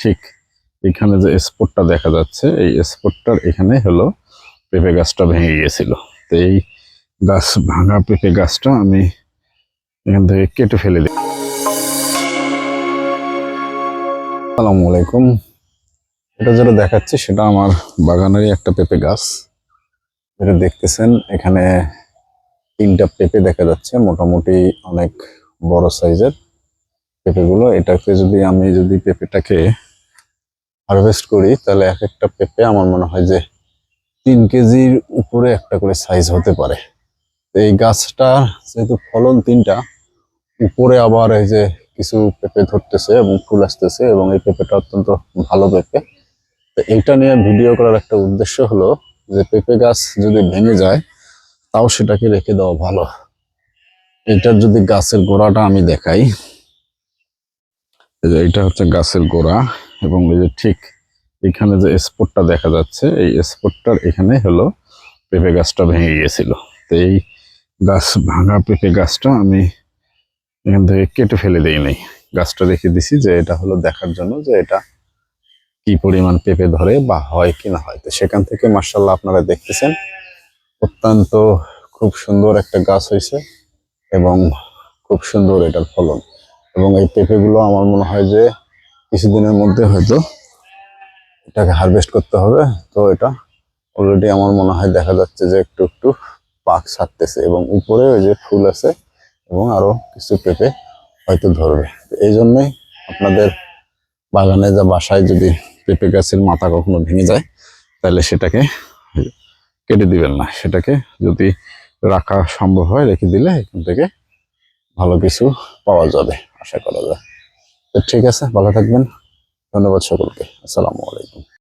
ঠিক এখানে যে স্পটটা দেখা যাচ্ছে, এই স্পটটার এখানে হলো পেঁপে গাছটা ভেঙে গিয়েছিল। তো এই গাছ ভাঙা পেঁপে গাছটা আমি এখান থেকে কেটে ফেলে দিই। আসসালামু আলাইকুম। এটা যেটা দেখাচ্ছি সেটা আমার বাগানেরই একটা পেঁপে গাছ। যেটা দেখতেছেন এখানে 3টা পেঁপে দেখা যাচ্ছে, মোটামুটি অনেক বড় সাইজের পেঁপেগুলো। এটাকে যদি পেঁপেটাকে হারভেস্ট করি তাহলে এক একটা পেঁপে আমার মনে হয় যে 3 কেজির উপরে একটা করে সাইজ হতে পারে। তো এই গাছটা যেহেতু ফলন 3টা, উপরে আবার এই যে কিছু পেঁপে ধরতেছে এবং ফুল আসতেছে, এবং এই পেঁপেটা অত্যন্ত ভালো পেঁপে। তো এইটা নিয়ে ভিডিও করার একটা উদ্দেশ্য হলো যে পেঁপে গাছ যদি ভেঙে যায় তাও সেটাকে রেখে দেওয়া ভালো। এটার যদি গাছের গোড়াটা আমি দেখাই, এই যে এটা হচ্ছে গাছের গোড়া, এবং এই যে ঠিক এখানে যে স্পটটা দেখা যাচ্ছে, এই স্পটটার এখানে হলো পেঁপে গাছটা ভেঙে গিয়েছিল। তো এই গাছ ভাঙা পেঁপে গাছটা আমি এখান থেকে কেটে ফেলে দিই নাই, গাছটা রেখে দিছি যে এটা হলো দেখার জন্য যে এটা কি পরিমাণ পেঁপে ধরে বা হয় কি না হয়। তো সেখান থেকে মাশাআল্লাহ আপনারা দেখতেছেন অত্যন্ত খুব সুন্দর একটা গাছ হয়েছে এবং খুব সুন্দর এটার ফলন। এবং এই পেঁপেগুলো আমার মনে হয় যে কিছুদিনের মধ্যে হয়তো এটাকে হারভেস্ট করতে হবে। তো এটা অলরেডি আমার মনে হয় দেখা যাচ্ছে যে একটু একটু পাক ছাড়তেছে, এবং উপরে ওই যে ফুল আছে এবং আরো কিছু পেঁপে হয়তো ধরবে। এই জন্যই আপনাদের বাগানে বা বাসায় যদি পেঁপে গাছের মাথা কখনো ভেঙে যায় তাহলে সেটাকে কেটে দিবেন না, সেটাকে যদি রাখা সম্ভব হয় রেখে দিলে এখান থেকে ভালো কিছু পাওয়া যাবে, আশা করা যায়। তো ঠিক আছে, ভালো থাকবেন। ধন্যবাদ সকলকে। আসসালামু আলাইকুম।